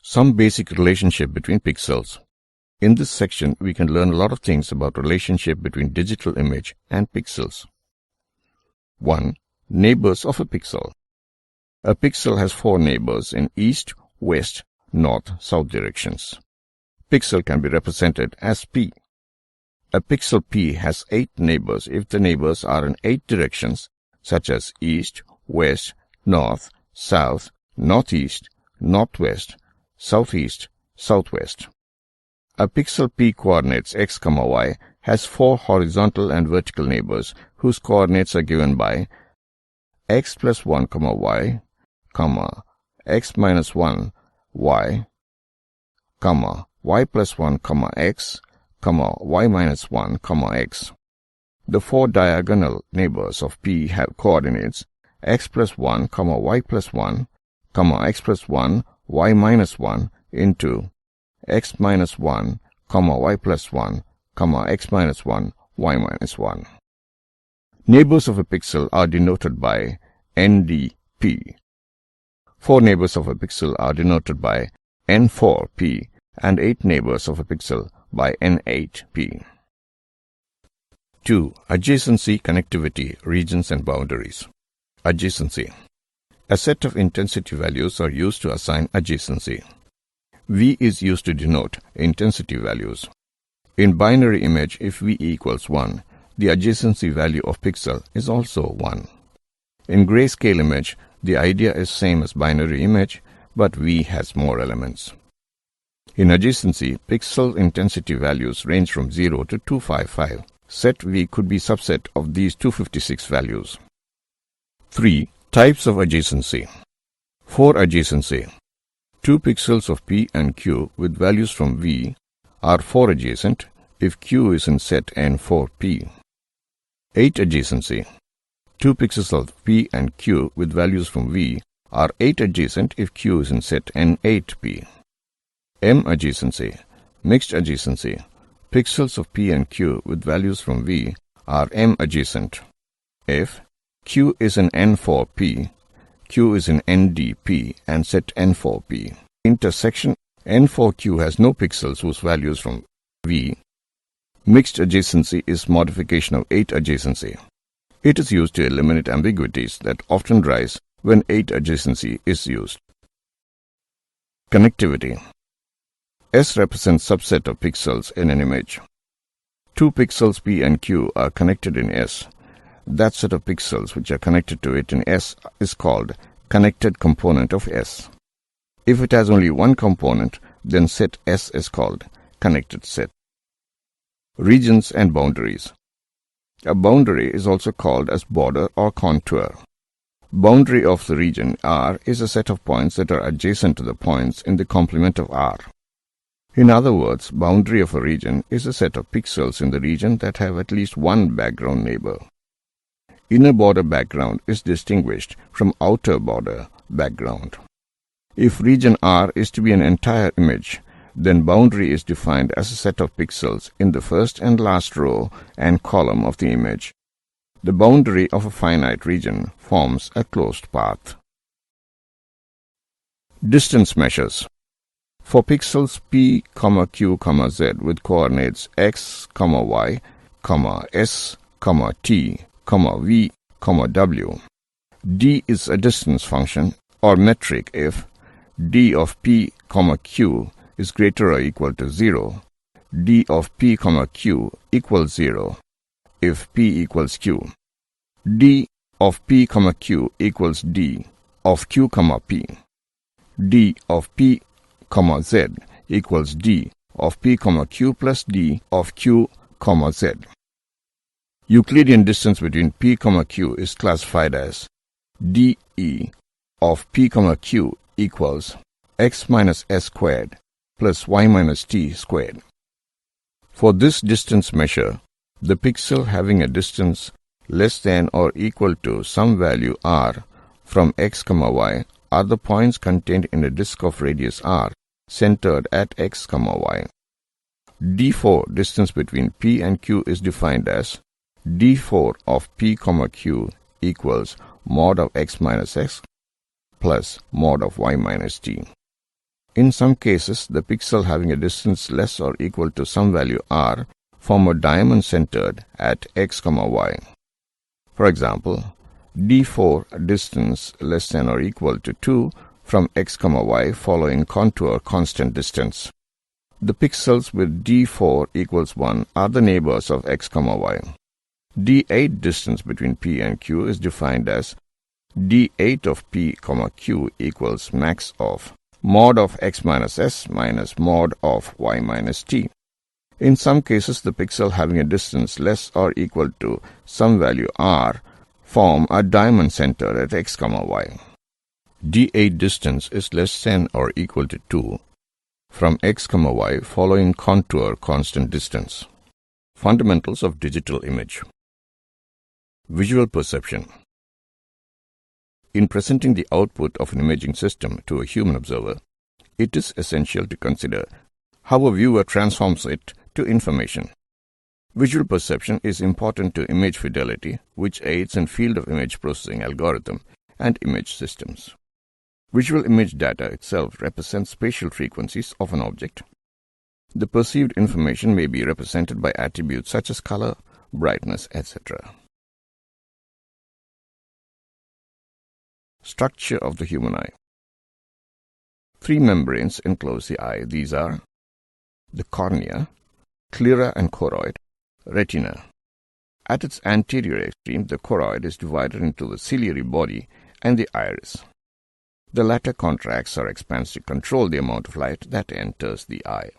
Some basic relationship between pixels. In this section, we can learn a lot of things about relationship between digital image and pixels. 1. Neighbors of a pixel. A pixel has 4 neighbors in east, west, north, south directions. Pixel can be represented as P. A pixel P has 8 neighbors if the neighbors are in 8 directions, such as east, west, north, south, northeast, northwest, southeast, southwest. A pixel P coordinates x, y has 4 horizontal and vertical neighbors whose coordinates are given by x plus 1, y, x minus 1, y, y plus 1, x, y minus 1, x. The 4 diagonal neighbors of P have coordinates x plus 1, y plus 1, x plus 1, y minus 1 into x minus 1, y plus 1, x minus 1, y minus 1. Neighbors of a pixel are denoted by NDP. 4 neighbors of a pixel are denoted by N4P and 8 neighbors of a pixel by N8P. 2. Adjacency, connectivity, regions and boundaries. Adjacency. A set of intensity values are used to assign adjacency. V is used to denote intensity values. In binary image, if V equals 1, the adjacency value of pixel is also 1. In grayscale image, the idea is same as binary image, but V has more elements. In adjacency, pixel intensity values range from 0 to 255. Set V could be subset of these 256 values. 3. Types of adjacency. For adjacency, 2 pixels of P and Q with values from V are 4 adjacent if Q is in set N4P. 8 adjacency. 2 pixels of P and Q with values from V are 8 adjacent if Q is in set N8P. M adjacency. Mixed adjacency. Pixels of P and Q with values from V are M adjacent if Q is in N4P, Q is in NDP and set N4P. Intersection N4Q has no pixels whose values from V. Mixed adjacency is modification of 8 adjacency. It is used to eliminate ambiguities that often rise when 8 adjacency is used. Connectivity. S represents subset of pixels in an image. 2 pixels P and Q are connected in S. That set of pixels which are connected to it in S is called connected component of S. If it has only one component, then set S is called connected set. Regions and boundaries. A boundary is also called as border or contour. Boundary of the region R is a set of points that are adjacent to the points in the complement of R. In other words, boundary of a region is a set of pixels in the region that have at least one background neighbor. Inner border background is distinguished from outer border background. If region R is to be an entire image, then boundary is defined as a set of pixels in the first and last row and column of the image. The boundary of a finite region forms a closed path. Distance measures. For pixels P, Q, Z with coordinates x, y, s, t, v, w. D is a distance function or metric if d of P, Q is greater or equal to 0, d of P, Q equals 0 if P equals Q, d of P, Q equals d of Q, P, d of P, Z equals d of P, Q plus d of Q, Z. Euclidean distance between P, Q is classified as dE of P, Q equals x minus s squared plus y minus t squared. For this distance measure, the pixel having a distance less than or equal to some value r from x, y are the points contained in a disk of radius r centered at x, y. D4 distance between P and Q is defined as D4 of P, Q equals mod of x minus x plus mod of y minus t. In some cases, the pixel having a distance less or equal to some value r form a diamond centered at x, y. For example, d4 distance less than or equal to 2 from x, y following contour constant distance. The pixels with d4 equals 1 are the neighbors of x, y. d8 distance between p and q is defined as d8 of p, q equals max of mod of x minus s minus mod of y minus t. In some cases, the pixel having a distance less or equal to some value r form a diamond center at x, y. d8 distance is less than or equal to 2 from x, y following contour constant distance. Fundamentals of digital image. Visual perception. In presenting the output of an imaging system to a human observer, it is essential to consider how a viewer transforms it to information. Visual perception is important to image fidelity, which aids in field of image processing algorithm and image systems. Visual image data itself represents spatial frequencies of an object. The perceived information may be represented by attributes such as color, brightness, etc. Structure of the human eye. 3 membranes enclose the eye. These are the cornea, sclera and choroid, retina. At its anterior extreme, the choroid is divided into the ciliary body and the iris. The latter contracts or expands to control the amount of light that enters the eye.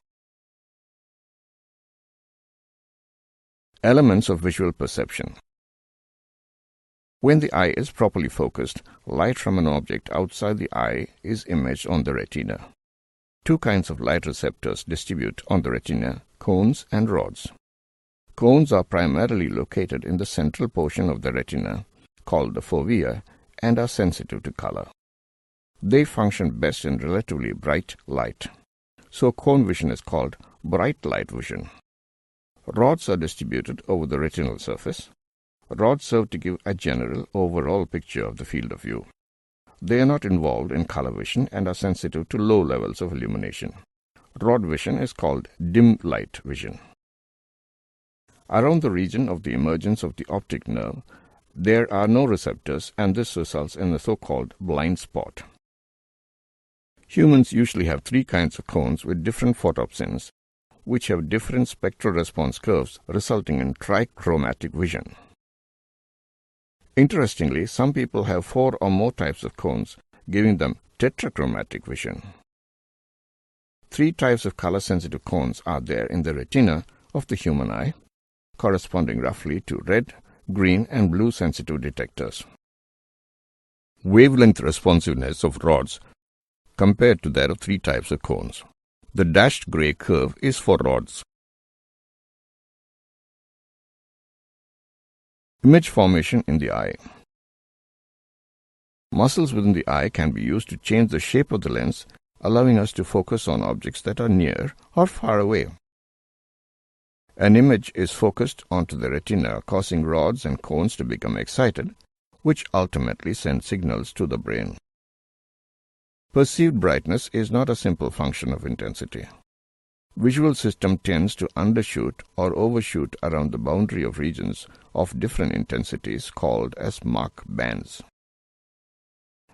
Elements of visual perception. When the eye is properly focused, light from an object outside the eye is imaged on the retina. 2 kinds of light receptors distribute on the retina, cones and rods. Cones are primarily located in the central portion of the retina, called the fovea, and are sensitive to color. They function best in relatively bright light, so cone vision is called bright light vision. Rods are distributed over the retinal surface. Rods serve to give a general overall picture of the field of view. They are not involved in color vision and are sensitive to low levels of illumination. Rod vision is called dim light vision. Around the region of the emergence of the optic nerve, there are no receptors, and this results in a so-called blind spot. Humans usually have 3 kinds of cones with different photopsins, which have different spectral response curves, resulting in trichromatic vision. Interestingly, some people have 4 or more types of cones, giving them tetrachromatic vision. 3 types of color-sensitive cones are there in the retina of the human eye, corresponding roughly to red, green, and blue sensitive detectors. Wavelength responsiveness of rods compared to that of 3 types of cones. The dashed gray curve is for rods. Image formation in the eye. Muscles within the eye can be used to change the shape of the lens, allowing us to focus on objects that are near or far away. An image is focused onto the retina, causing rods and cones to become excited, which ultimately send signals to the brain. Perceived brightness is not a simple function of intensity. Visual system tends to undershoot or overshoot around the boundary of regions of different intensities called as Mach bands.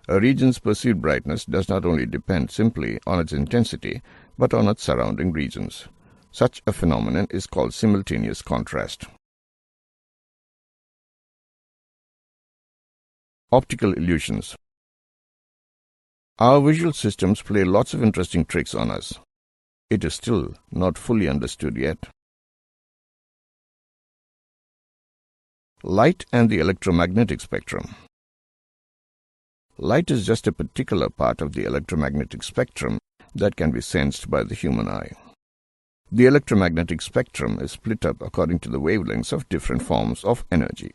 A region's perceived brightness does not only depend simply on its intensity, but on its surrounding regions. Such a phenomenon is called simultaneous contrast. Optical illusions. Our visual systems play lots of interesting tricks on us. It is still not fully understood yet. Light and the electromagnetic spectrum. Light is just a particular part of the electromagnetic spectrum that can be sensed by the human eye. The electromagnetic spectrum is split up according to the wavelengths of different forms of energy.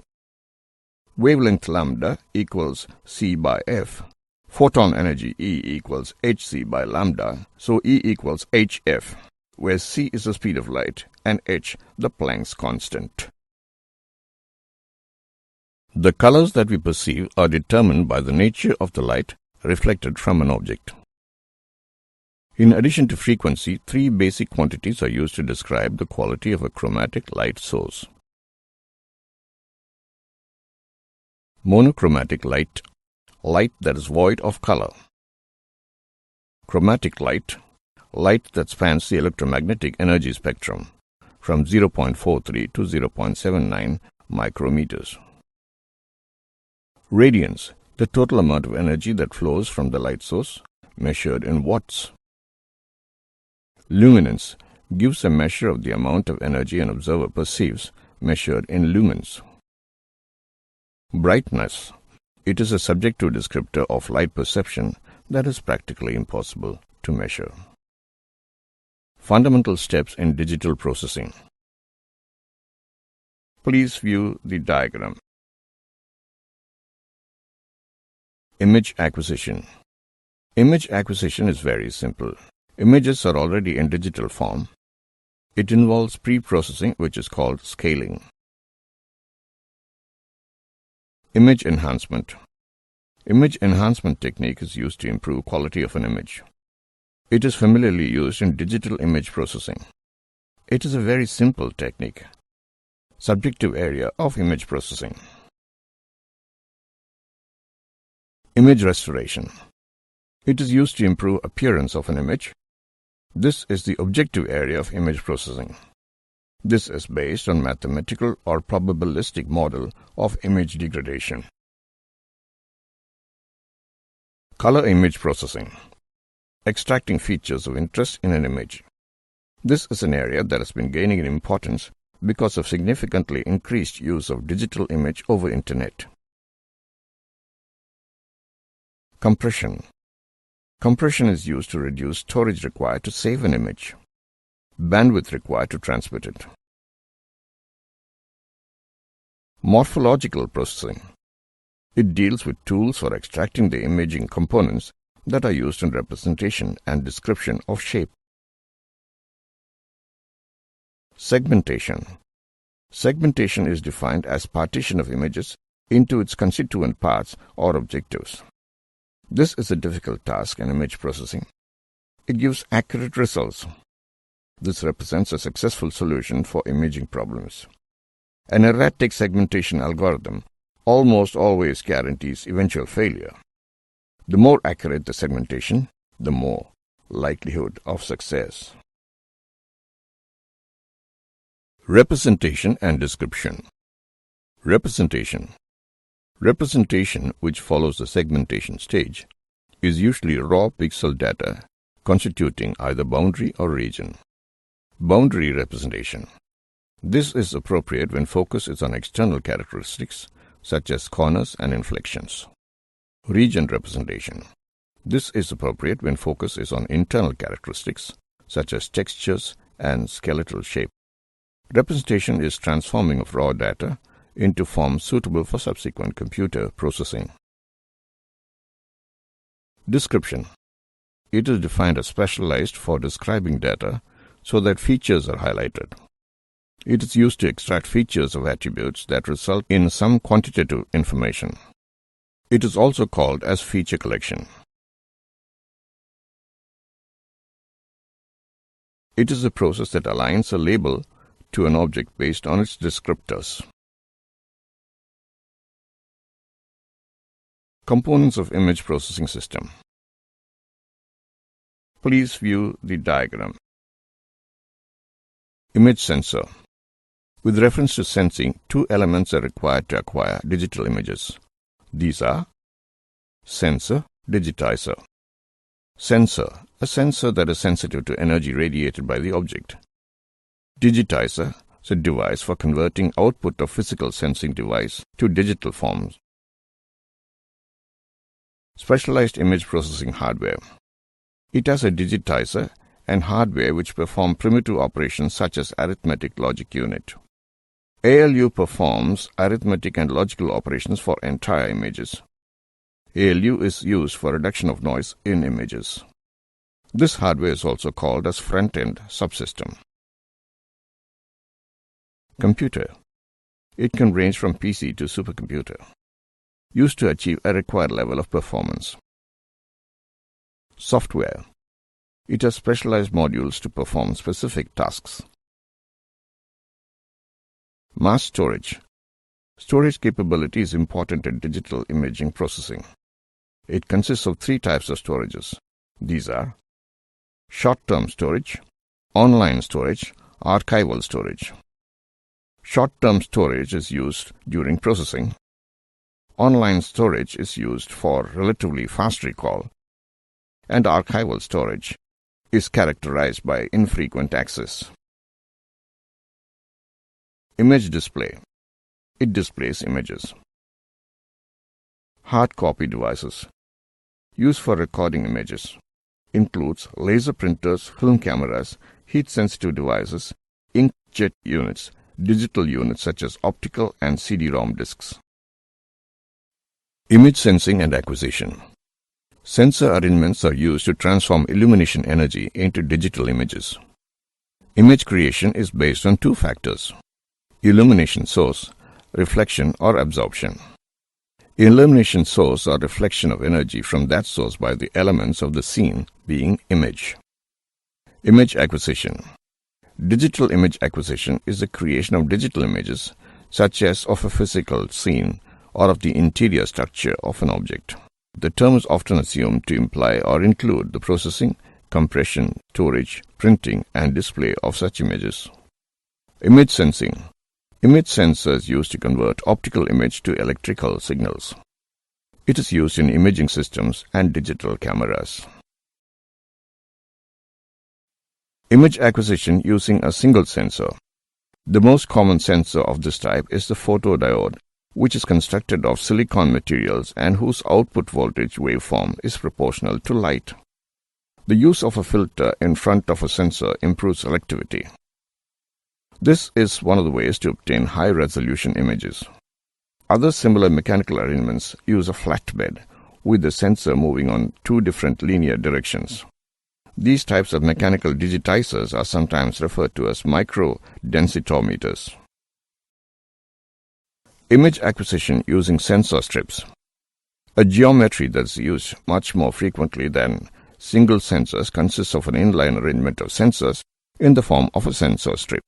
Wavelength lambda equals c by f. Photon energy E equals hc by lambda, so E equals hf, where c is the speed of light and h the Planck's constant. The colors that we perceive are determined by the nature of the light reflected from an object. In addition to frequency, three basic quantities are used to describe the quality of a chromatic light source. Monochromatic light, light that is void of color. Chromatic light, light that spans the electromagnetic energy spectrum from 0.43 to 0.79 micrometers. Radiance, the total amount of energy that flows from the light source, measured in watts. Luminance gives a measure of the amount of energy an observer perceives, measured in lumens. Brightness, it is a subjective descriptor of light perception that is practically impossible to measure. Fundamental steps in digital processing. Please view the diagram. Image acquisition. Image acquisition is very simple. Images are already in digital form. It involves pre-processing, which is called scaling. Image enhancement. Image enhancement technique is used to improve quality of an image. It is familiarly used in digital image processing. It is a very simple technique. Subjective area of image processing. Image restoration. It is used to improve appearance of an image. This is the objective area of image processing. This is based on mathematical or probabilistic model of image degradation. Color image processing. Extracting features of interest in an image. This is an area that has been gaining in importance because of significantly increased use of digital image over Internet. Compression. Compression is used to reduce storage required to save an image, bandwidth required to transmit it. Morphological processing. It deals with tools for extracting the imaging components that are used in representation and description of shape. Segmentation. Segmentation is defined as partition of images into its constituent parts or objectives. This is a difficult task in image processing. It gives accurate results. This represents a successful solution for imaging problems. An erratic segmentation algorithm almost always guarantees eventual failure. The more accurate the segmentation, the more likelihood of success. Representation and description. Representation. Representation, which follows the segmentation stage, is usually raw pixel data constituting either boundary or region. Boundary representation. This is appropriate when focus is on external characteristics such as corners and inflections. Region representation. This is appropriate when focus is on internal characteristics such as textures and skeletal shape. Representation is transforming of raw data into forms suitable for subsequent computer processing. Description. It is defined as specialized for describing data so that features are highlighted. It is used to extract features of attributes that result in some quantitative information. It is also called as feature collection. It is a process that aligns a label to an object based on its descriptors. Components of image processing system. Please view the diagram. Image sensor. With reference to sensing, two elements are required to acquire digital images. These are sensor, digitizer. Sensor, a sensor that is sensitive to energy radiated by the object. Digitizer is a device for converting output of physical sensing device to digital forms. Specialized image processing hardware. It has a digitizer and hardware which perform primitive operations such as arithmetic logic unit. ALU performs arithmetic and logical operations for entire images. ALU is used for reduction of noise in images. This hardware is also called as front-end subsystem. Computer. It can range from PC to supercomputer, used to achieve a required level of performance. Software. It has specialized modules to perform specific tasks. Mass storage. Storage capability is important in digital imaging processing. It consists of three types of storages. These are short-term storage, online storage, archival storage. Short-term storage is used during processing. Online storage is used for relatively fast recall, and archival storage is characterized by infrequent access. Image display. It displays images. Hard copy devices. Used for recording images. Includes laser printers, film cameras, heat-sensitive devices, inkjet units, digital units such as optical and CD-ROM disks. Image sensing and acquisition. Sensor arrangements are used to transform illumination energy into digital images. Image creation is based on two factors: illumination source, reflection or absorption. Illumination source or reflection of energy from that source by the elements of the scene being image. Image acquisition. Digital image acquisition is the creation of digital images, such as of a physical scene or of the interior structure of an object. The term is often assumed to imply or include the processing, compression, storage, printing, and display of such images. Image sensing. Image sensors used to convert optical image to electrical signals. It is used in imaging systems and digital cameras. Image acquisition using a single sensor. The most common sensor of this type is the photodiode, which is constructed of silicon materials and whose output voltage waveform is proportional to light. The use of a filter in front of a sensor improves selectivity. This is one of the ways to obtain high-resolution images. Other similar mechanical arrangements use a flatbed, with the sensor moving on two different linear directions. These types of mechanical digitizers are sometimes referred to as micro-densitometers. Image acquisition using sensor strips. A geometry that is used much more frequently than single sensors consists of an inline arrangement of sensors in the form of a sensor strip.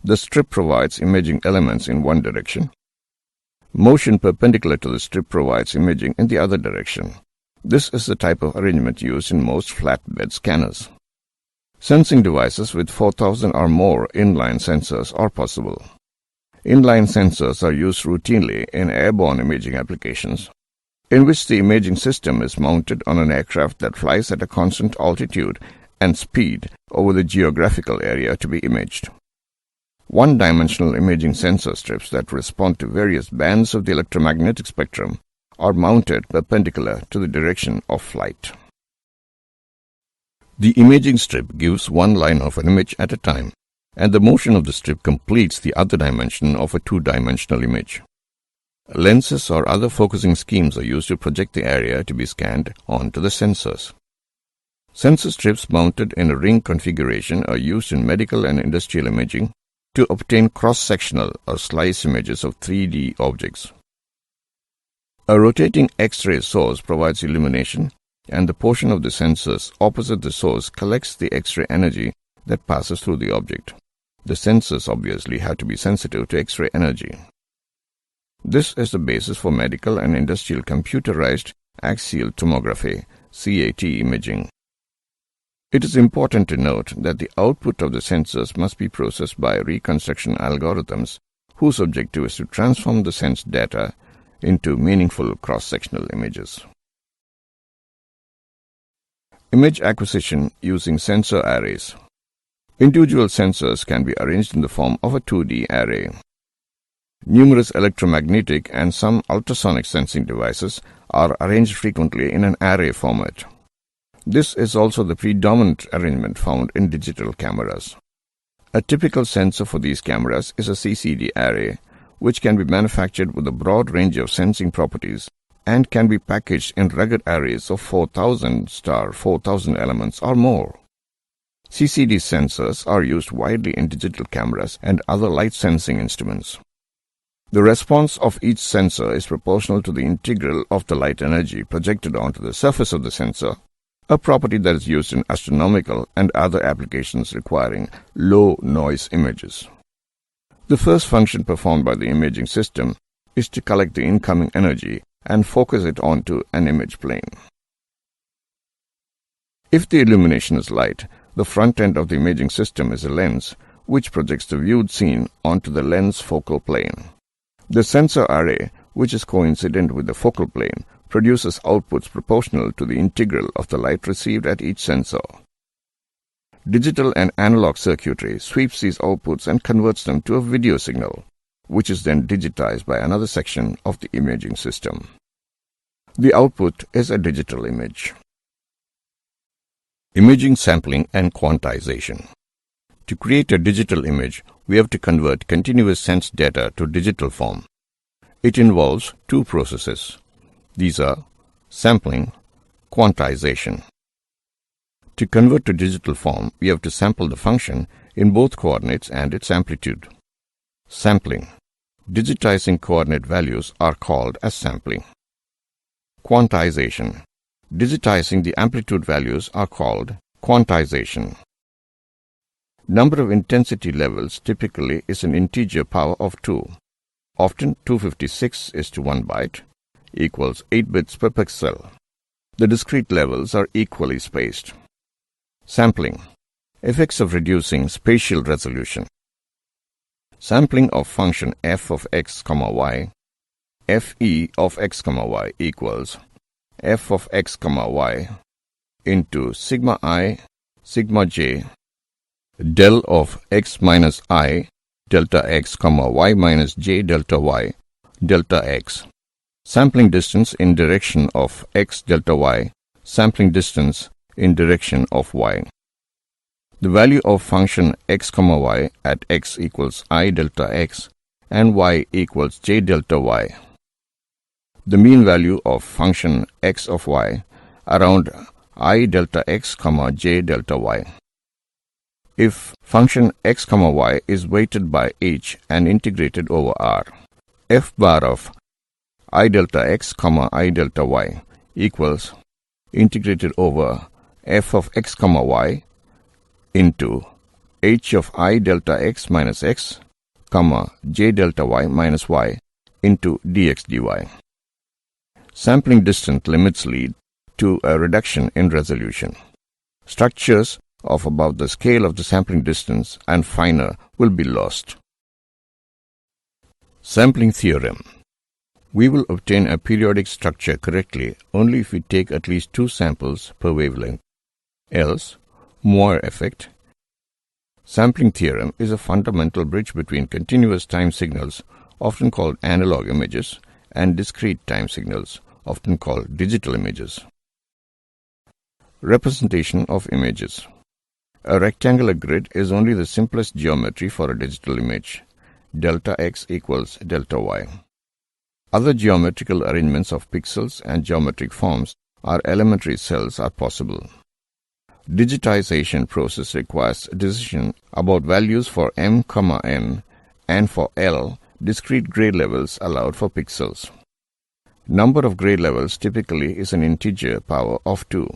The strip provides imaging elements in one direction. Motion perpendicular to the strip provides imaging in the other direction. This is the type of arrangement used in most flatbed scanners. Sensing devices with 4,000 or more inline sensors are possible. Inline sensors are used routinely in airborne imaging applications, in which the imaging system is mounted on an aircraft that flies at a constant altitude and speed over the geographical area to be imaged. One-dimensional imaging sensor strips that respond to various bands of the electromagnetic spectrum are mounted perpendicular to the direction of flight. The imaging strip gives one line of an image at a time, and the motion of the strip completes the other dimension of a two-dimensional image. Lenses or other focusing schemes are used to project the area to be scanned onto the sensors. Sensor strips mounted in a ring configuration are used in medical and industrial imaging to obtain cross-sectional or slice images of 3D objects. A rotating X-ray source provides illumination, and the portion of the sensors opposite the source collects the X-ray energy that passes through the object. The sensors obviously have to be sensitive to X-ray energy. This is the basis for medical and industrial computerized axial tomography, CAT imaging. It is important to note that the output of the sensors must be processed by reconstruction algorithms whose objective is to transform the sensed data into meaningful cross-sectional images. Image acquisition using sensor arrays. Individual sensors can be arranged in the form of a 2D array. Numerous electromagnetic and some ultrasonic sensing devices are arranged frequently in an array format. This is also the predominant arrangement found in digital cameras. A typical sensor for these cameras is a CCD array, which can be manufactured with a broad range of sensing properties and can be packaged in rugged arrays of 4,000*4,000 elements or more. CCD sensors are used widely in digital cameras and other light sensing instruments. The response of each sensor is proportional to the integral of the light energy projected onto the surface of the sensor a property that is used in astronomical and other applications requiring low noise images. The first function performed by the imaging system is to collect the incoming energy and focus it onto an image plane. If the illumination is light, the front end of the imaging system is a lens which projects the viewed scene onto the lens focal plane. The sensor array, which is coincident with the focal plane, produces outputs proportional to the integral of the light received at each sensor. Digital and analog circuitry sweeps these outputs and converts them to a video signal, which is then digitized by another section of the imaging system. The output is a digital image. Imaging sampling and quantization. To create a digital image, we have to convert continuous sensed data to digital form. It involves two processes. These are sampling, quantization. To convert to digital form, we have to sample the function in both coordinates and its amplitude. Sampling. Digitizing coordinate values are called as sampling. Quantization. Digitizing the amplitude values are called quantization. Number of intensity levels typically is an integer power of 2. Often 256 is to 1 byte, equals 8 bits per pixel. The discrete levels are equally spaced. Sampling. Effects of reducing spatial resolution. Sampling of function f of x, y, fe of x, y equals f of x, y into sigma I, sigma j, del of x minus I, delta x, y minus j delta y, delta x. Sampling distance in direction of x delta y, sampling distance in direction of y. The value of function x, y at x equals I delta x and y equals j delta y. The mean value of function x of y around I delta x, j delta y. If function x, y is weighted by h and integrated over r, f bar of I delta x, I delta y equals integrated over f of x, y into h of I delta x minus x, j delta y minus y into dx dy. Sampling distance limits lead to a reduction in resolution. Structures of about the scale of the sampling distance and finer will be lost. Sampling theorem. We will obtain a periodic structure correctly only if we take at least 2 samples per wavelength. Else, Moore effect. Sampling theorem is a fundamental bridge between continuous time signals, often called analog images, and discrete time signals, often called digital images. Representation of images. A rectangular grid is only the simplest geometry for a digital image. Delta x equals delta y. Other geometrical arrangements of pixels and geometric forms or elementary cells are possible. Digitization process requires decision about values for m, n and for L, discrete grade levels allowed for pixels. Number of grade levels typically is an integer power of 2.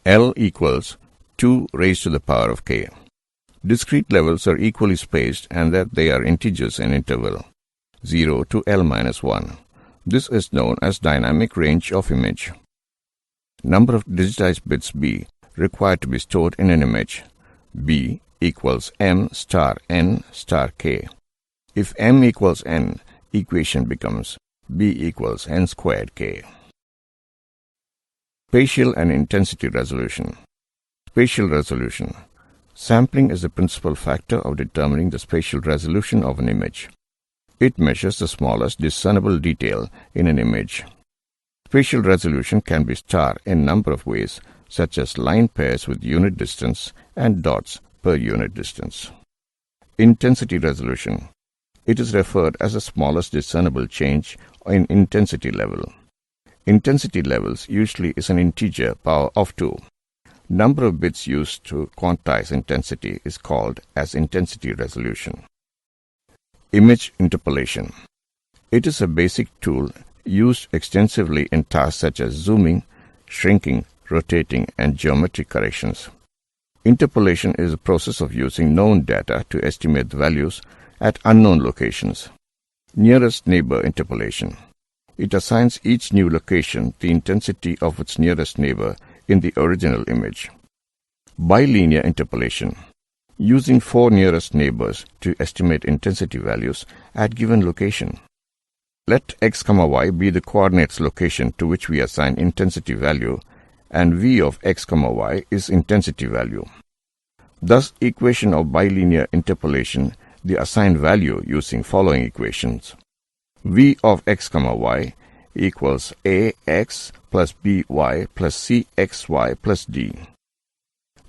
L equals 2 raised to the power of k. Discrete levels are equally spaced and that they are integers in interval 0 to L minus 1. This is known as dynamic range of image. Number of digitized bits b required to be stored in an image. B equals m star n star k. If m equals n, equation becomes b equals n squared k. Spatial and intensity resolution. Spatial resolution. Sampling is the principal factor of determining the spatial resolution of an image. It measures the smallest discernible detail in an image. Spatial resolution can be star in a number of ways, such as line pairs with unit distance and dots per unit distance. Intensity resolution. It is referred as the smallest discernible change in intensity level. Intensity levels usually is an integer power of 2. Number of bits used to quantize intensity is called as intensity resolution. Image interpolation. It is a basic tool used extensively in tasks such as zooming, shrinking, rotating, and geometric corrections. Interpolation is a process of using known data to estimate the values at unknown locations. Nearest neighbor interpolation. It assigns each new location the intensity of its nearest neighbor in the original image. Bilinear interpolation. Using 4 nearest neighbors to estimate intensity values at given location. Let x, y be the coordinates location to which we assign intensity value, and v of x, y is intensity value. Thus, equation of bilinear interpolation, the assigned value using following equations. V of x, y equals ax plus by plus cxy plus d.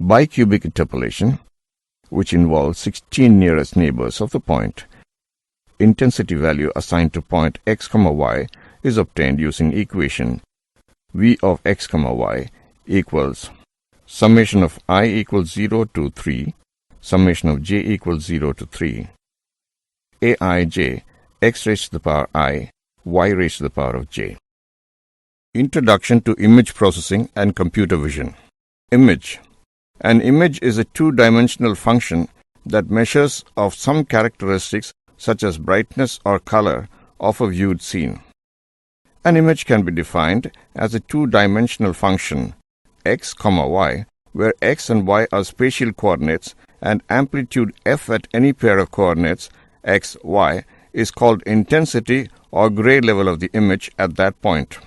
Bicubic interpolation, which involves 16 nearest neighbors of the point. Intensity value assigned to point x, y is obtained using equation v of x, y equals summation of I equals 0 to 3, summation of j equals 0 to 3, aij, x raised to the power I, y raised to the power of j. Introduction to image processing and computer vision. Image. An image is a two-dimensional function that measures of some characteristics such as brightness or color of a viewed scene. An image can be defined as a two-dimensional function x, y, where x and y are spatial coordinates and amplitude f at any pair of coordinates x, y is called intensity or gray level of the image at that point.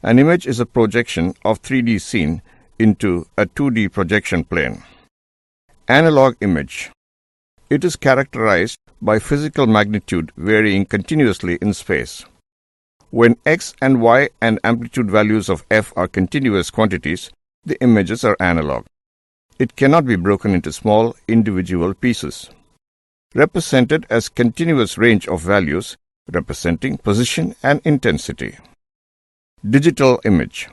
An image is a projection of 3D scene into a 2D projection plane. Analog image. It is characterized by physical magnitude varying continuously in space. When x and y and amplitude values of f are continuous quantities, the images are analog. It cannot be broken into small individual pieces. Represented as continuous range of values representing position and intensity. Digital image.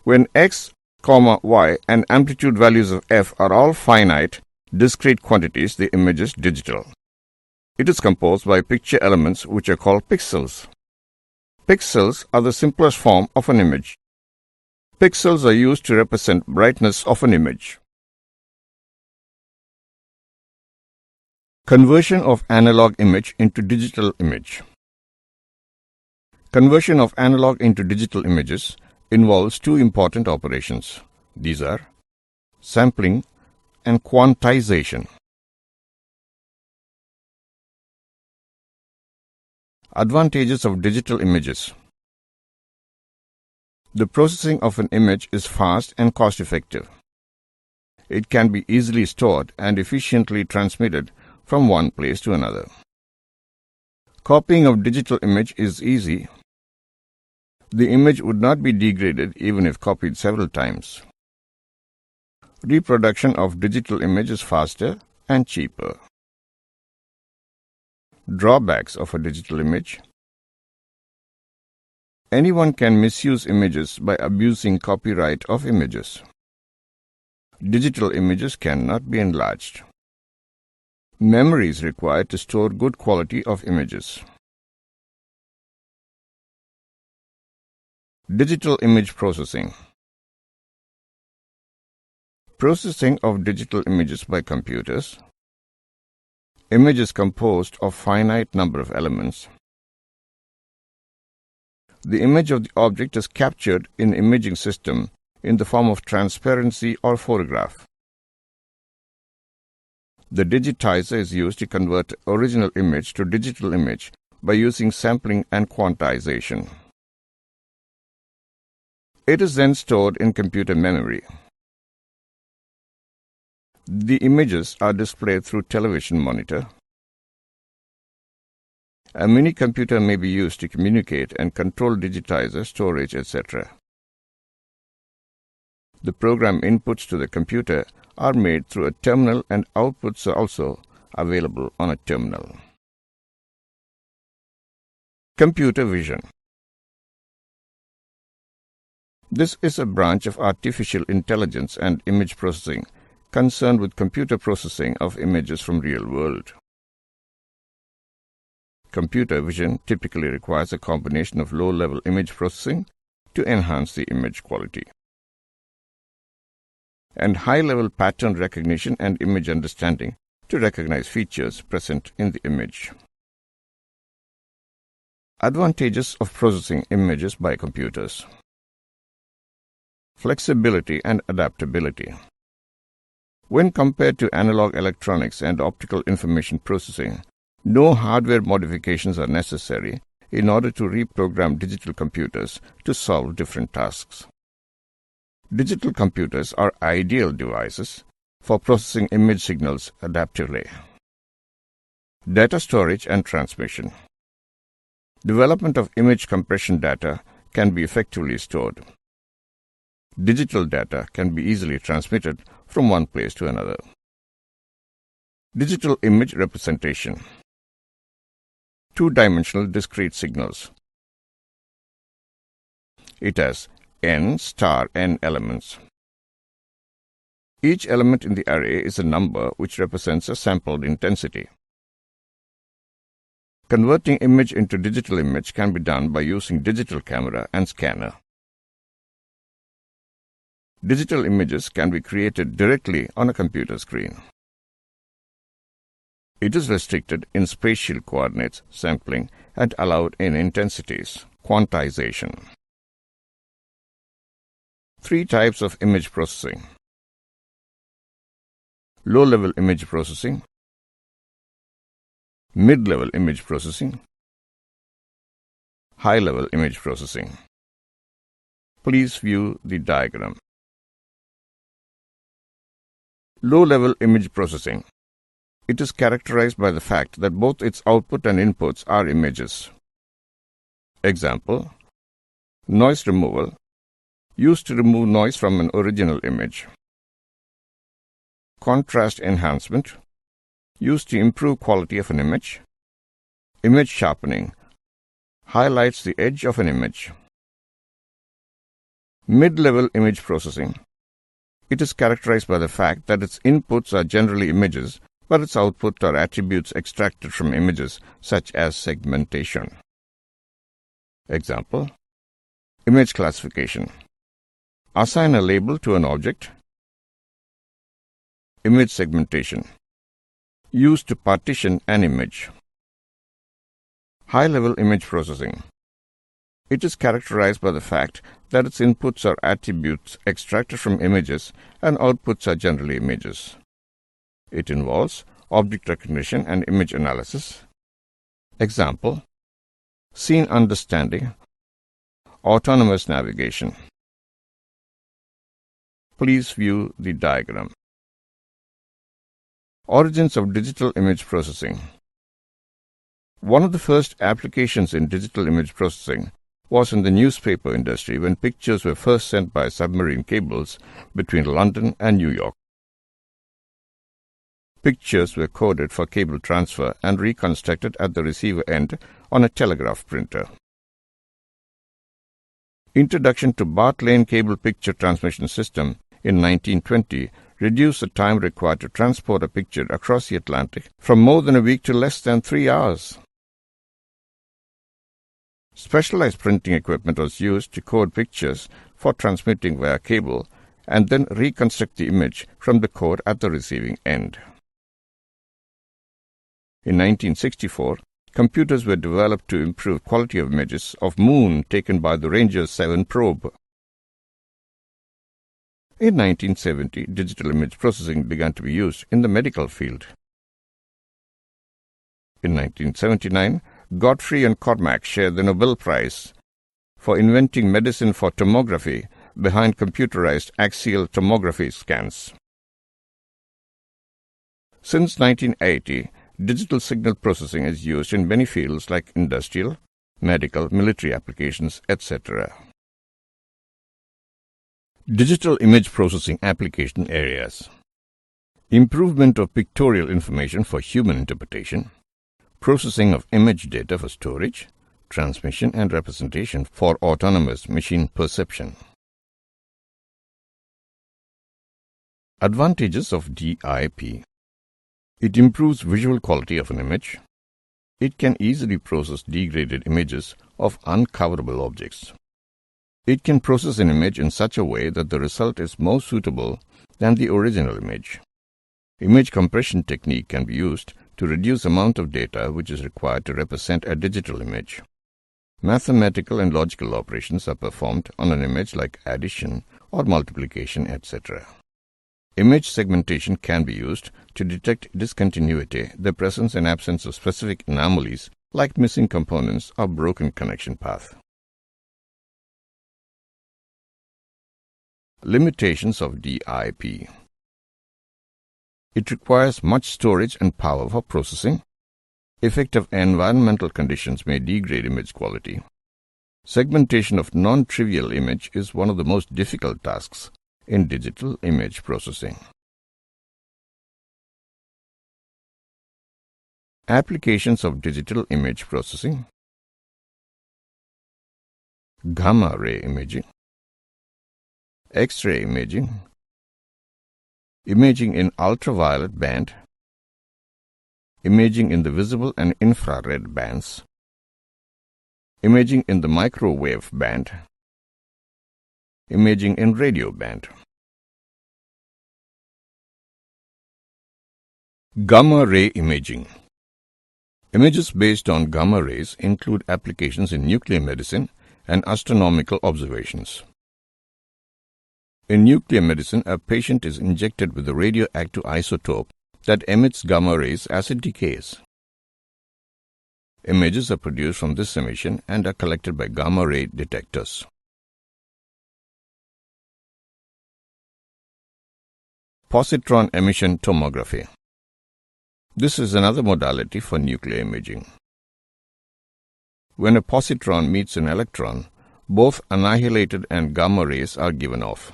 When x, y and amplitude values of f are all finite, discrete quantities, the image is digital. It is composed by picture elements which are called pixels. Pixels are the simplest form of an image. Pixels are used to represent brightness of an image. Conversion of analog image into digital image. Conversion of analog into digital images involves two important operations. These are sampling and quantization. Advantages of digital images. The processing of an image is fast and cost-effective. It can be easily stored and efficiently transmitted from one place to another. Copying of digital image is easy. The image would not be degraded even if copied several times. Reproduction of digital image is faster and cheaper. Drawbacks of a digital image. Anyone can misuse images by abusing copyright of images. Digital images cannot be enlarged. Memory is required to store good quality of images. Digital image processing. Processing of digital images by computers. Image is composed of finite number of elements. The image of the object is captured in the imaging system in the form of transparency or photograph. The digitizer is used to convert original image to digital image by using sampling and quantization. It is then stored in computer memory. The images are displayed through television monitor. A mini computer may be used to communicate and control digitizer, storage, etc. The program inputs to the computer are made through a terminal and outputs are also available on a terminal. Computer vision. This is a branch of artificial intelligence and image processing concerned with computer processing of images from real world. Computer vision typically requires a combination of low-level image processing to enhance the image quality. and high-level pattern recognition and image understanding to recognize features present in the image. Advantages of processing images by computers. Flexibility and adaptability. When compared to analog electronics and optical information processing, no hardware modifications are necessary in order to reprogram digital computers to solve different tasks. Digital computers are ideal devices for processing image signals adaptively. Data storage and transmission. Development of image compression data can be effectively stored. Digital data can be easily transmitted from one place to another. Digital image representation. Two-dimensional discrete signals. It has n star n elements. Each element in the array is a number which represents a sampled intensity. Converting image into digital image can be done by using digital camera and scanner. Digital images can be created directly on a computer screen. It is restricted in spatial coordinates, sampling, and allowed in intensities, quantization. Three types of image processing. Low-level image processing, mid-level image processing, high-level image processing. Please view the diagram. Low-level image processing. It is characterized by the fact that both its output and inputs are images. Example: noise removal, used to remove noise from an original image. Contrast enhancement, used to improve quality of an image. Image sharpening, highlights the edge of an image. Mid-level image processing. It is characterized by the fact that its inputs are generally images, but its output are attributes extracted from images, such as segmentation. Example: image classification. Assign a label to an object. Image segmentation, used to partition an image. High-level image processing. It is characterized by the fact that its inputs are attributes extracted from images and outputs are generally images. It involves object recognition and image analysis. Example: scene understanding, autonomous navigation. Please view the diagram. Origins of digital image processing. One of the first applications in digital image processing was in the newspaper industry when pictures were first sent by submarine cables between London and New York. Pictures were coded for cable transfer and reconstructed at the receiver end on a telegraph printer. Introduction to Barth-Lane cable picture transmission system in 1920 reduced the time required to transport a picture across the Atlantic from more than a week to less than 3 hours. Specialized printing equipment was used to code pictures for transmitting via cable and then reconstruct the image from the code at the receiving end. In 1964, computers were developed to improve quality of images of Moon taken by the Ranger 7 probe. In 1970, digital image processing began to be used in the medical field. In 1979, Godfrey and Cormack shared the Nobel Prize for inventing medicine for tomography behind computerized axial tomography scans. Since 1980, digital signal processing is used in many fields like industrial, medical, military applications, etc. Digital image processing application areas: improvement of pictorial information for human interpretation, processing of image data for storage, transmission and representation for autonomous machine perception. Advantages of DIP. It improves visual quality of an image. It can easily process degraded images of uncoverable objects. It can process an image in such a way that the result is more suitable than the original image. Image compression technique can be used to reduce the amount of data which is required to represent a digital image. Mathematical and logical operations are performed on an image like addition or multiplication, etc. Image segmentation can be used to detect discontinuity, the presence and absence of specific anomalies like missing components or broken connection path. Limitations of DIP. It requires much storage and power for processing. Effective environmental conditions may degrade image quality. Segmentation of non-trivial image is one of the most difficult tasks in digital image processing. Applications of digital image processing. Gamma ray imaging, X-ray imaging, imaging in ultraviolet band, imaging in the visible and infrared bands, imaging in the microwave band, imaging in radio band. Gamma ray imaging. Images based on gamma rays include applications in nuclear medicine and astronomical observations. In nuclear medicine, a patient is injected with a radioactive isotope that emits gamma rays as it decays. Images are produced from this emission and are collected by gamma ray detectors. Positron emission tomography. This is another modality for nuclear imaging. When a positron meets an electron, both annihilated and gamma rays are given off.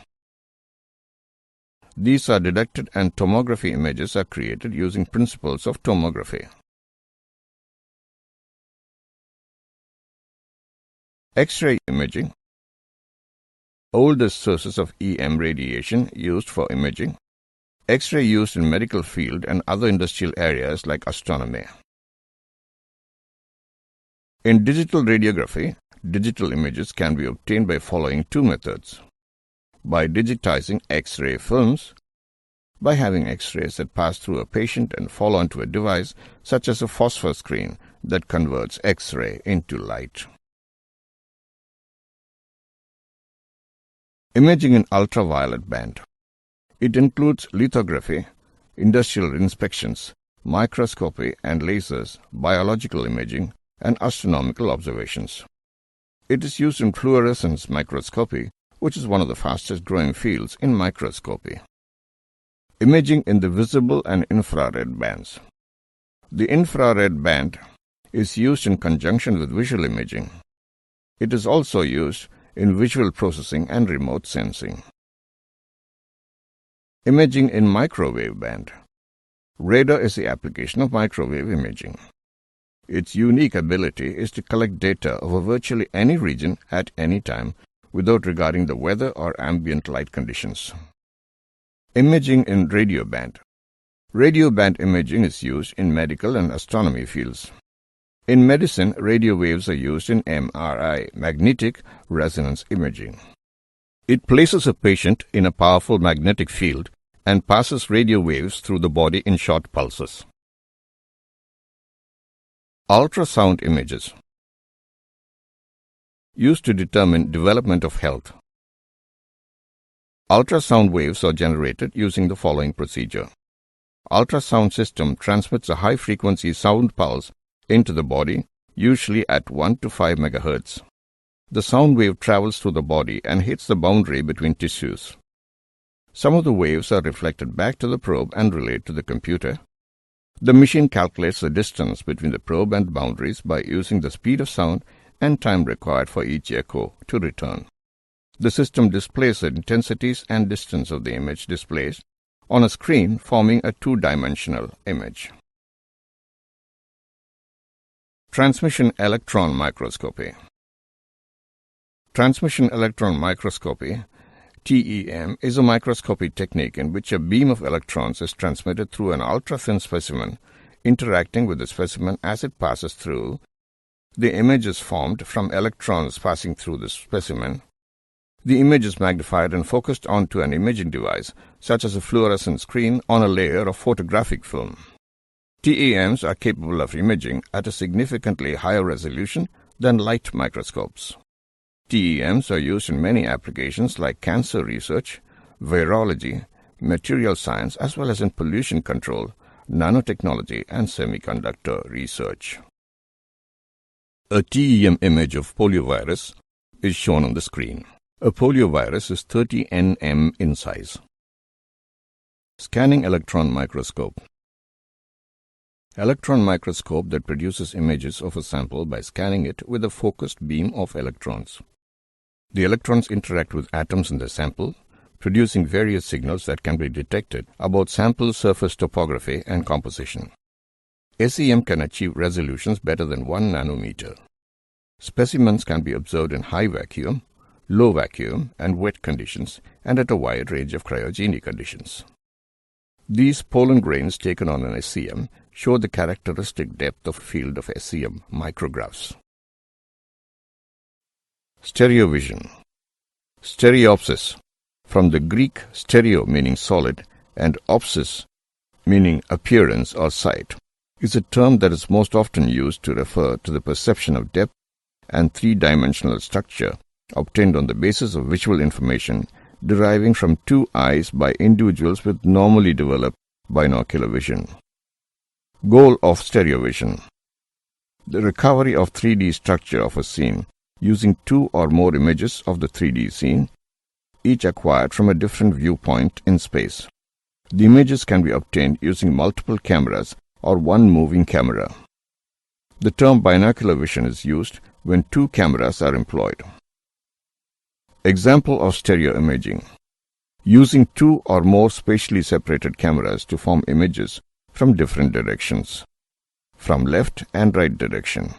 These are detected and tomography images are created using principles of tomography. X-ray imaging. Oldest sources of EM radiation used for imaging. X-ray used in medical field and other industrial areas like astronomy. In digital radiography, digital images can be obtained by following two methods: by digitizing X-ray films, by having X-rays that pass through a patient and fall onto a device such as a phosphor screen that converts X-ray into light. Imaging in ultraviolet band. It includes lithography, industrial inspections, microscopy and lasers, biological imaging, and astronomical observations. It is used in fluorescence microscopy, which is one of the fastest growing fields in microscopy. Imaging in the visible and infrared bands. The infrared band is used in conjunction with visual imaging. It is also used in visual processing and remote sensing. Imaging in microwave band. Radar is the application of microwave imaging. Its unique ability is to collect data over virtually any region at any time without regarding the weather or ambient light conditions. Imaging in radio band. Radio band imaging is used in medical and astronomy fields. In medicine, radio waves are used in MRI, magnetic resonance imaging. It places a patient in a powerful magnetic field and passes radio waves through the body in short pulses. Ultrasound images. Used to determine development of health. Ultrasound waves are generated using the following procedure. Ultrasound system transmits a high-frequency sound pulse into the body, usually at 1 to 5 MHz. The sound wave travels through the body and hits the boundary between tissues. Some of the waves are reflected back to the probe and relayed to the computer. The machine calculates the distance between the probe and boundaries by using the speed of sound and time required for each echo to return. The system displays the intensities and distance of the image displayed on a screen, forming a two-dimensional image. Transmission electron microscopy. Transmission electron microscopy, TEM, is a microscopy technique in which a beam of electrons is transmitted through an ultra-thin specimen, interacting with the specimen as it passes through. The image is formed from electrons passing through the specimen. The image is magnified and focused onto an imaging device, such as a fluorescent screen on a layer of photographic film. TEMs are capable of imaging at a significantly higher resolution than light microscopes. TEMs are used in many applications like cancer research, virology, material science, as well as in pollution control, nanotechnology, and semiconductor research. A TEM image of poliovirus is shown on the screen. A poliovirus is 30 nm in size. Scanning electron microscope. Electron microscope that produces images of a sample by scanning it with a focused beam of electrons. The electrons interact with atoms in the sample, producing various signals that can be detected about sample surface topography and composition. SEM can achieve resolutions better than 1 nanometer. Specimens can be observed in high vacuum, low vacuum, and wet conditions, and at a wide range of cryogenic conditions. These pollen grains taken on an SEM show the characteristic depth of field of SEM micrographs. Stereovision. Stereopsis, from the Greek stereo meaning solid and opsis meaning appearance or sight, is a term that is most often used to refer to the perception of depth and three-dimensional structure obtained on the basis of visual information deriving from two eyes by individuals with normally developed binocular vision. Goal of stereovision: the recovery of 3D structure of a scene using two or more images of the 3D scene, each acquired from a different viewpoint in space. The images can be obtained using multiple cameras or one moving camera. The term binocular vision is used when two cameras are employed. Example of stereo imaging: using two or more spatially separated cameras to form images from different directions, from left and right direction.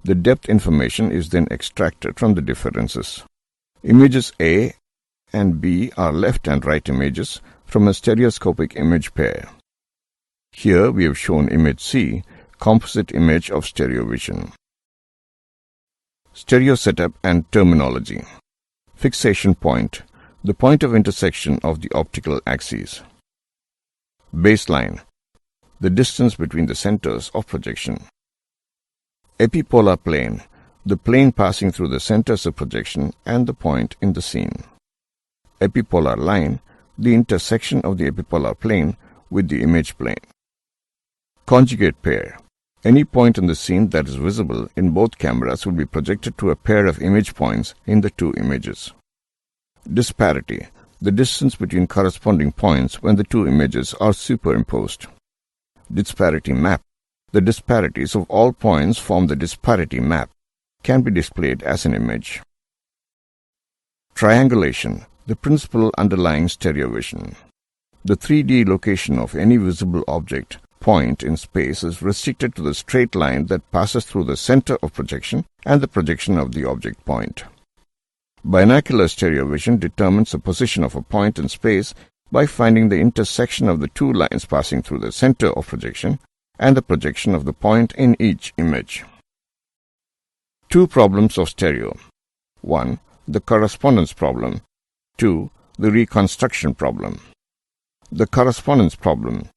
The depth information is then extracted from the differences. Images A and B are left and right images from a stereoscopic image pair. Here we have shown image C, composite image of stereovision. Stereo setup and terminology. Fixation point, the point of intersection of the optical axes. Baseline, the distance between the centers of projection. Epipolar plane, the plane passing through the centers of projection and the point in the scene. Epipolar line, the intersection of the epipolar plane with the image plane. Conjugate pair, any point in the scene that is visible in both cameras will be projected to a pair of image points in the two images. Disparity, the distance between corresponding points when the two images are superimposed. Disparity map, the disparities of all points form the disparity map, can be displayed as an image. Triangulation, the principle underlying stereovision. The 3D location of any visible object point in space is restricted to the straight line that passes through the center of projection and the projection of the object point. Binocular stereovision determines the position of a point in space by finding the intersection of the two lines passing through the center of projection and the projection of the point in each image. Two problems of stereo. 1. The correspondence problem. 2. The reconstruction problem. The correspondence problem: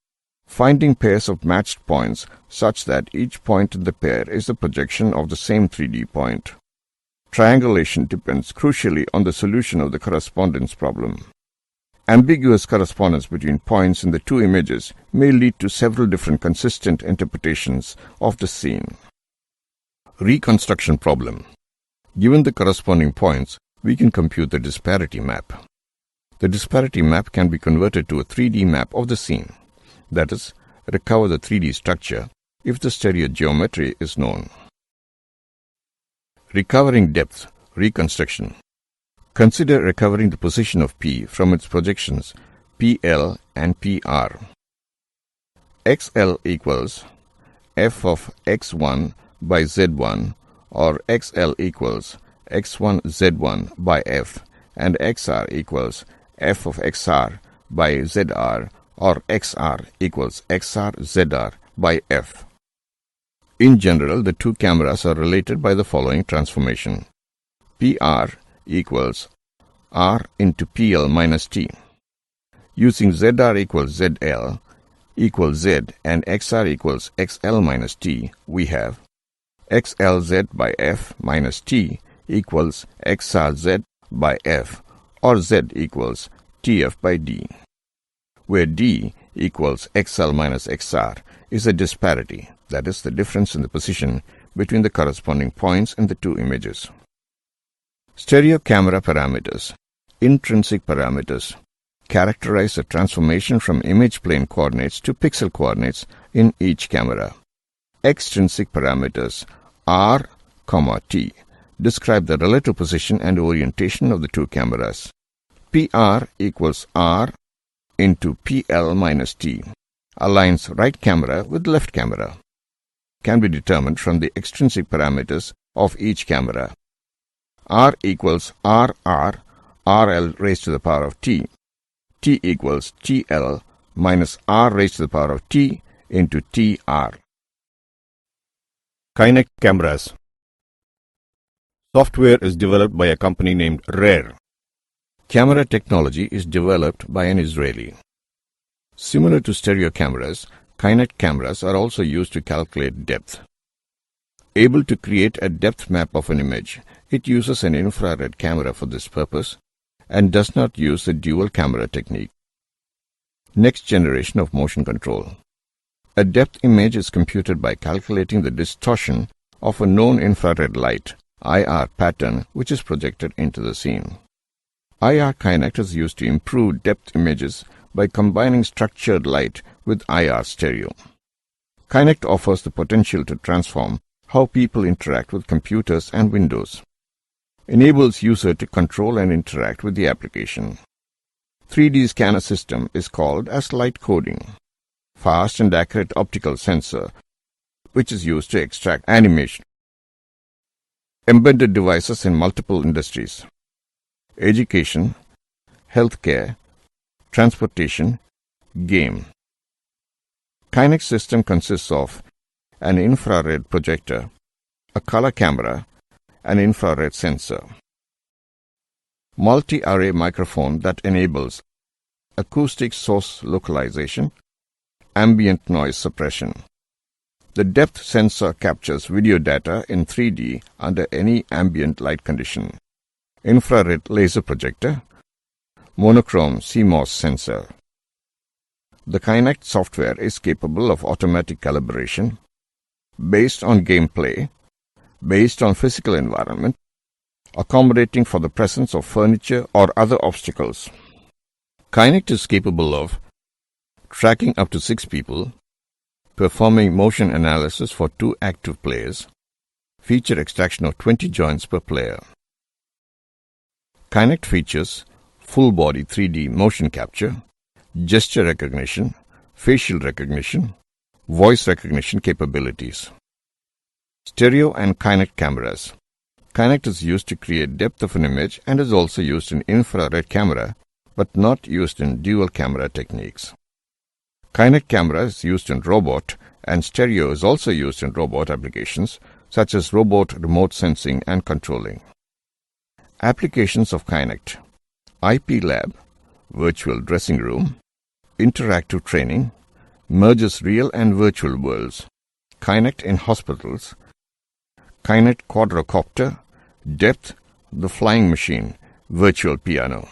finding pairs of matched points such that each point in the pair is the projection of the same 3D point. Triangulation depends crucially on the solution of the correspondence problem. Ambiguous correspondence between points in the two images may lead to several different consistent interpretations of the scene. Reconstruction problem: given the corresponding points, we can compute the disparity map. The disparity map can be converted to a 3D map of the scene, that is, recover the 3D structure if the stereogeometry is known. Recovering depth, reconstruction. Consider recovering the position of P from its projections PL and PR. XL equals f of x1 by z1, or XL equals x1 z1 by f, and XR equals f of xr by zr, or XR equals XR ZR by f. In general, the two cameras are related by the following transformation. PR equals R into PL minus T. Using ZR equals ZL equals Z and XR equals XL minus T, we have XLZ by F minus T equals XRZ by F, or Z equals TF by D, where D equals XL minus XR is a disparity, that is, the difference in the position between the corresponding points in the two images. Stereo camera parameters, intrinsic parameters, characterize the transformation from image plane coordinates to pixel coordinates in each camera. Extrinsic parameters R, T describe the relative position and orientation of the two cameras. PR equals R into PL minus T aligns right camera with left camera. Can be determined from the extrinsic parameters of each camera. R equals RR, RL raised to the power of T. T equals TL minus R raised to the power of T into TR. Kinect cameras. Software is developed by a company named Rare. Camera technology is developed by an Israeli. Similar to stereo cameras, Kinect cameras are also used to calculate depth. Able to create a depth map of an image, it uses an infrared camera for this purpose and does not use the dual camera technique. Next generation of motion control. A depth image is computed by calculating the distortion of a known infrared light, IR pattern, which is projected into the scene. IR Kinect is used to improve depth images by combining structured light with IR stereo. Kinect offers the potential to transform how people interact with computers and windows. Enables user to control and interact with the application. 3D scanner system is called as light coding. Fast and accurate optical sensor, which is used to extract animation. Embedded devices in multiple industries. Education, healthcare, transportation, game. Kinect system consists of an infrared projector, a color camera, an infrared sensor. Multi-array microphone that enables acoustic source localization, ambient noise suppression. The depth sensor captures video data in 3D under any ambient light condition. Infrared laser projector, monochrome CMOS sensor. The Kinect software is capable of automatic calibration based on gameplay, based on physical environment, accommodating for the presence of furniture or other obstacles. Kinect is capable of tracking up to 6 people, performing motion analysis for 2 active players, feature extraction of 20 joints per player. Kinect features full-body 3D motion capture, gesture recognition, facial recognition, voice recognition capabilities. Stereo and Kinect cameras. Kinect is used to create depth of an image and is also used in infrared camera, but not used in dual camera techniques. Kinect camera is used in robot, and stereo is also used in robot applications such as robot remote sensing and controlling. Applications of Kinect: IP lab, virtual dressing room, interactive training, merges real and virtual worlds, Kinect in hospitals, Kinect quadrocopter, depth, the flying machine, virtual piano.